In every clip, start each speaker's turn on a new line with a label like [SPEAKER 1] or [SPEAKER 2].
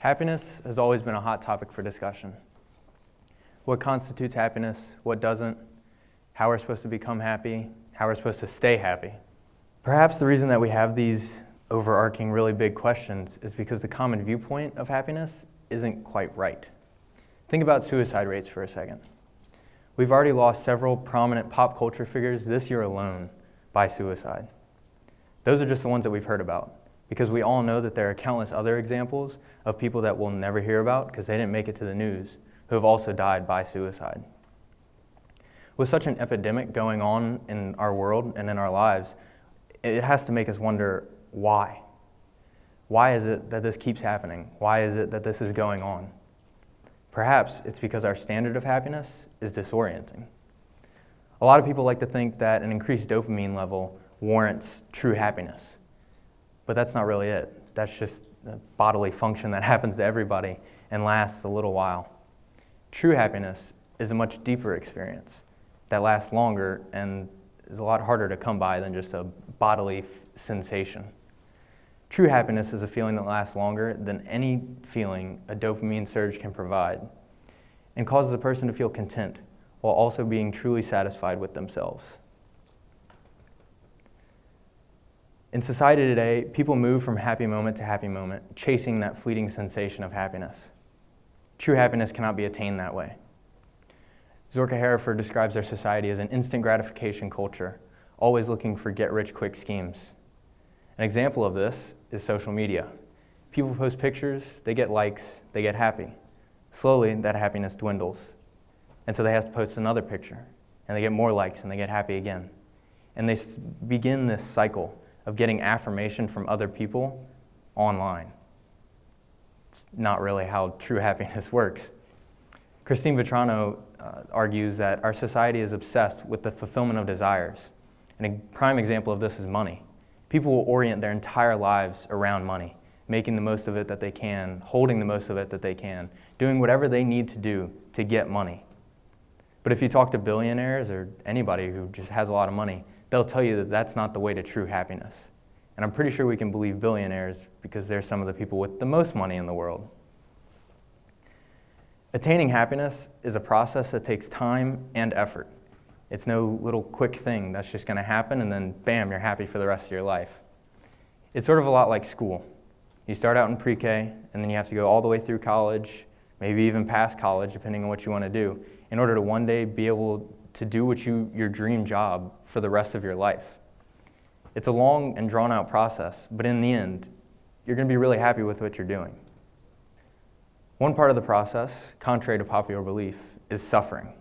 [SPEAKER 1] Happiness has always been a hot topic for discussion. What constitutes happiness, what doesn't, how we're supposed to become happy, how we're supposed to stay happy. Perhaps the reason that we have these overarching, really big questions is because the common viewpoint of happiness isn't quite right. Think about suicide rates for a second. We've already lost several prominent pop culture figures this year alone by suicide. Those are just the ones that we've heard about, because we all know that there are countless other examples of people that we'll never hear about because they didn't make it to the news, who have also died by suicide. With such an epidemic going on in our world and in our lives, it has to make us wonder why. Why is it that this keeps happening? Why is it that this is going on? Perhaps it's because our standard of happiness is disorienting. A lot of people like to think that an increased dopamine level warrants true happiness, but that's not really it. That's just a bodily function that happens to everybody and lasts a little while. True happiness is a much deeper experience that lasts longer and is a lot harder to come by than just a bodily sensation. True happiness is a feeling that lasts longer than any feeling a dopamine surge can provide and causes a person to feel content while also being truly satisfied with themselves. In society today, people move from happy moment to happy moment, chasing that fleeting sensation of happiness. True happiness cannot be attained that way. Zorka Hereford describes our society as an instant gratification culture, always looking for get-rich-quick schemes. An example of this is social media. People post pictures, they get likes, they get happy. Slowly, that happiness dwindles. And so they have to post another picture, and they get more likes, and they get happy again. And they begin this cycle of getting affirmation from other people online. It's not really how true happiness works. Christine Vetrano argues that our society is obsessed with the fulfillment of desires. And a prime example of this is money. People will orient their entire lives around money, making the most of it that they can, holding the most of it that they can, doing whatever they need to do to get money. But if you talk to billionaires or anybody who just has a lot of money, they'll tell you that that's not the way to true happiness. And I'm pretty sure we can believe billionaires because they're some of the people with the most money in the world. Attaining happiness is a process that takes time and effort. It's no little quick thing that's just going to happen and then bam, you're happy for the rest of your life. It's sort of a lot like school. You start out in pre-K and then you have to go all the way through college, maybe even past college, depending on what you want to do, in order to one day be able to do your dream job for the rest of your life. It's a long and drawn-out process, but in the end, you're going to be really happy with what you're doing. One part of the process, contrary to popular belief, is suffering.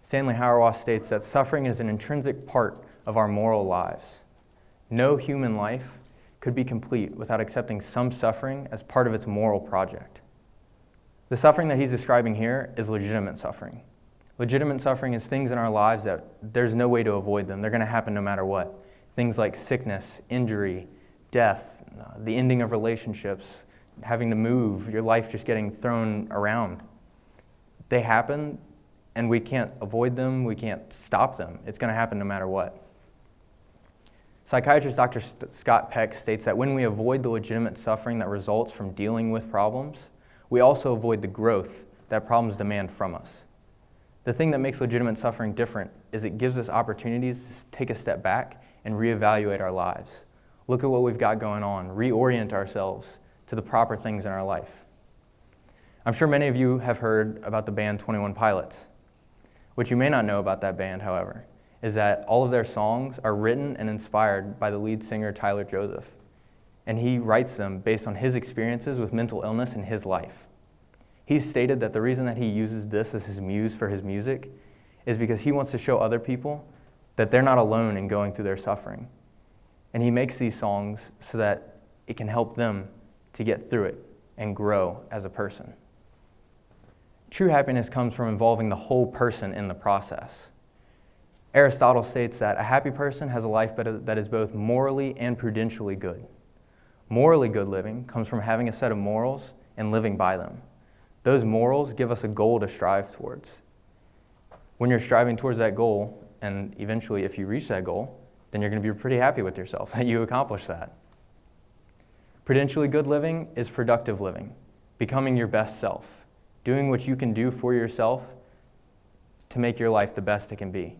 [SPEAKER 1] Stanley Hauerwas states that suffering is an intrinsic part of our moral lives. No human life could be complete without accepting some suffering as part of its moral project. The suffering that he's describing here is legitimate suffering. Legitimate suffering is things in our lives that there's no way to avoid them. They're going to happen no matter what. Things like sickness, injury, death, the ending of relationships, having to move, your life just getting thrown around. They happen, and we can't avoid them, we can't stop them. It's going to happen no matter what. Psychiatrist Dr. Scott Peck states that when we avoid the legitimate suffering that results from dealing with problems, we also avoid the growth that problems demand from us. The thing that makes legitimate suffering different is it gives us opportunities to take a step back and reevaluate our lives. Look at what we've got going on, reorient ourselves to the proper things in our life. I'm sure many of you have heard about the band 21 Pilots. What you may not know about that band, however, is that all of their songs are written and inspired by the lead singer Tyler Joseph. And he writes them based on his experiences with mental illness in his life. He's stated that the reason that he uses this as his muse for his music is because he wants to show other people that they're not alone in going through their suffering. And he makes these songs so that it can help them to get through it and grow as a person. True happiness comes from involving the whole person in the process. Aristotle states that a happy person has a life that is both morally and prudentially good. Morally good living comes from having a set of morals and living by them. Those morals give us a goal to strive towards. When you're striving towards that goal, and eventually if you reach that goal, then you're going to be pretty happy with yourself that you accomplished that. Prudentially good living is productive living. becoming your best self, doing what you can do for yourself to make your life the best it can be.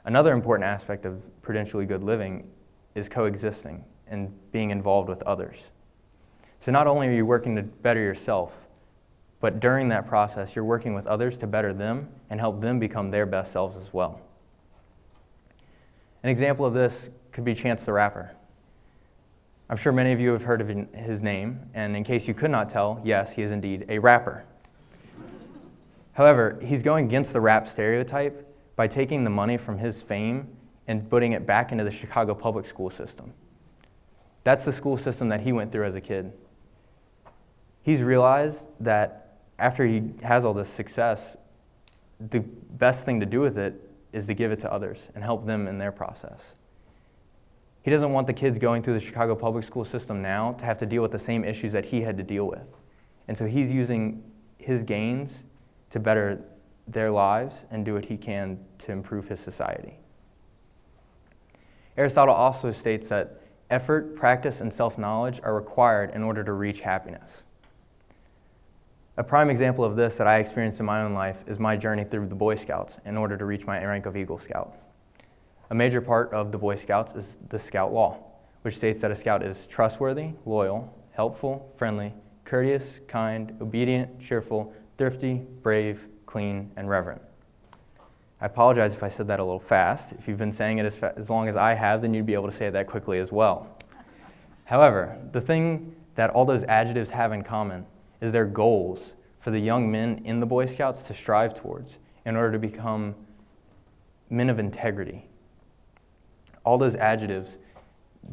[SPEAKER 1] Another important aspect of prudentially good living is coexisting and being involved with others. So not only are you working to better yourself, but during that process, you're working with others to better them and help them become their best selves as well. An example of this could be Chance the Rapper. I'm sure many of you have heard of his name, and in case you could not tell, yes, he is indeed a rapper. However, he's going against the rap stereotype by taking the money from his fame and putting it back into the Chicago public school system. That's the school system that he went through as a kid. He's realized that after he has all this success, the best thing to do with it is to give it to others and help them in their process. He doesn't want the kids going through the Chicago public school system now to have to deal with the same issues that he had to deal with. And so he's using his gains to better their lives and do what he can to improve his society. Aristotle also states that effort, practice, and self-knowledge are required in order to reach happiness. A prime example of this that I experienced in my own life is my journey through the Boy Scouts in order to reach my rank of Eagle Scout. A major part of the Boy Scouts is the Scout Law, which states that a Scout is trustworthy, loyal, helpful, friendly, courteous, kind, obedient, cheerful, thrifty, brave, clean, and reverent. I apologize if I said that a little fast. If you've been saying it as long as I have, then you'd be able to say it that quickly as well. However, the thing that all those adjectives have in common is their goals for the young men in the Boy Scouts to strive towards in order to become men of integrity. All those adjectives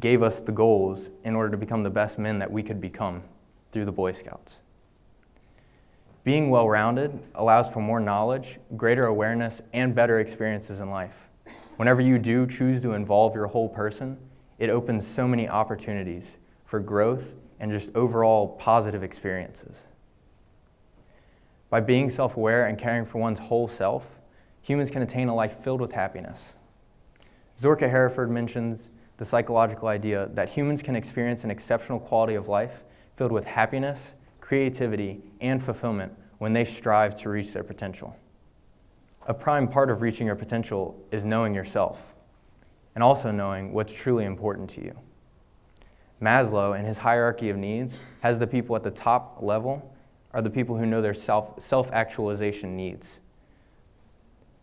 [SPEAKER 1] gave us the goals in order to become the best men that we could become through the Boy Scouts. Being well-rounded allows for more knowledge, greater awareness, and better experiences in life. Whenever you do choose to involve your whole person, it opens so many opportunities for growth and just overall positive experiences. By being self-aware and caring for one's whole self, humans can attain a life filled with happiness. Zorka Hereford mentions the psychological idea that humans can experience an exceptional quality of life filled with happiness, creativity, and fulfillment when they strive to reach their potential. A prime part of reaching your potential is knowing yourself, and also knowing what's truly important to you. Maslow, in his hierarchy of needs, has the people at the top level are the people who know their self-actualization needs.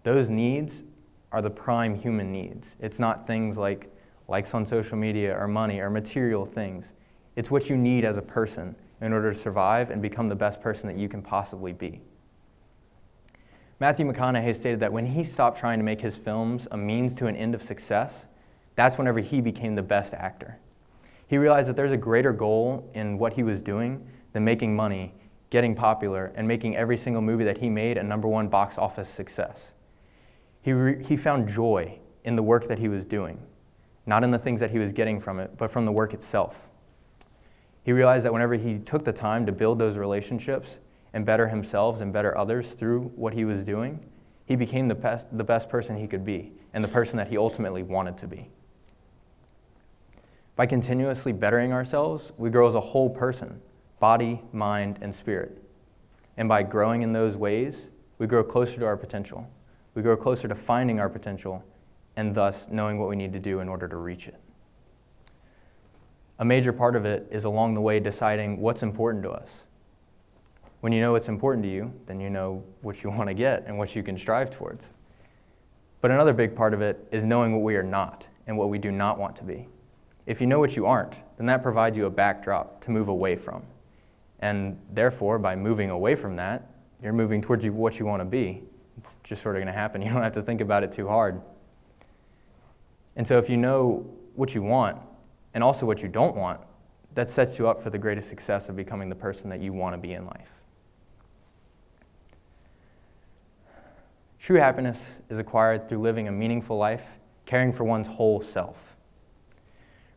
[SPEAKER 1] Those needs are the prime human needs. It's not things like likes on social media or money or material things. It's what you need as a person in order to survive and become the best person that you can possibly be. Matthew McConaughey stated that when he stopped trying to make his films a means to an end of success, that's whenever he became the best actor. He realized that there's a greater goal in what he was doing than making money, getting popular, and making every single movie that he made a #1 box office success. He found joy in the work that he was doing, not in the things that he was getting from it, but from the work itself. He realized that whenever he took the time to build those relationships and better himself and better others through what he was doing, he became the best person he could be and the person that he ultimately wanted to be. By continuously bettering ourselves, we grow as a whole person, body, mind, and spirit. And by growing in those ways, we grow closer to our potential. We grow closer to finding our potential and thus knowing what we need to do in order to reach it. A major part of it is along the way deciding what's important to us. When you know what's important to you, then you know what you want to get and what you can strive towards. But another big part of it is knowing what we are not and what we do not want to be. If you know what you aren't, then that provides you a backdrop to move away from. And therefore, by moving away from that, you're moving towards what you want to be. It's just sort of going to happen. You don't have to think about it too hard. And so if you know what you want and also what you don't want, that sets you up for the greatest success of becoming the person that you want to be in life. True happiness is acquired through living a meaningful life, caring for one's whole self.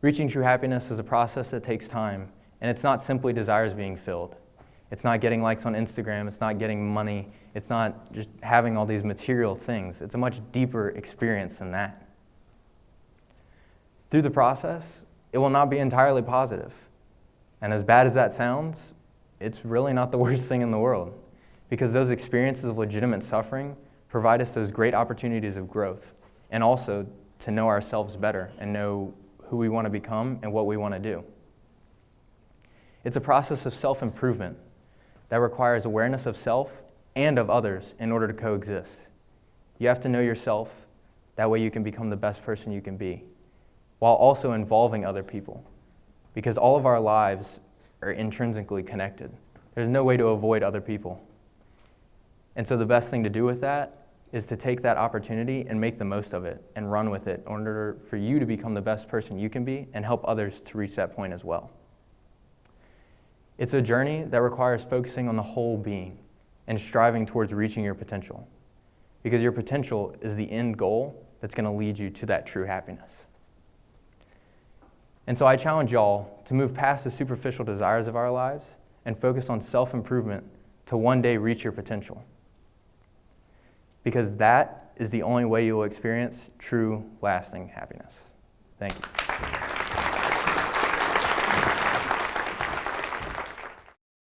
[SPEAKER 1] Reaching true happiness is a process that takes time, and it's not simply desires being filled. It's not getting likes on Instagram, it's not getting money, it's not just having all these material things. It's a much deeper experience than that. Through the process, it will not be entirely positive. And as bad as that sounds, it's really not the worst thing in the world, because those experiences of legitimate suffering provide us those great opportunities of growth, and also to know ourselves better and know who we want to become and what we want to do. It's a process of self-improvement that requires awareness of self and of others in order to coexist. You have to know yourself, that way you can become the best person you can be, while also involving other people, because all of our lives are intrinsically connected. There's no way to avoid other people. And so the best thing to do with that is to take that opportunity and make the most of it and run with it in order for you to become the best person you can be and help others to reach that point as well. It's a journey that requires focusing on the whole being and striving towards reaching your potential, because your potential is the end goal that's going to lead you to that true happiness. And so I challenge y'all to move past the superficial desires of our lives and focus on self-improvement to one day reach your potential, because that is the only way you will experience true, lasting happiness. Thank you.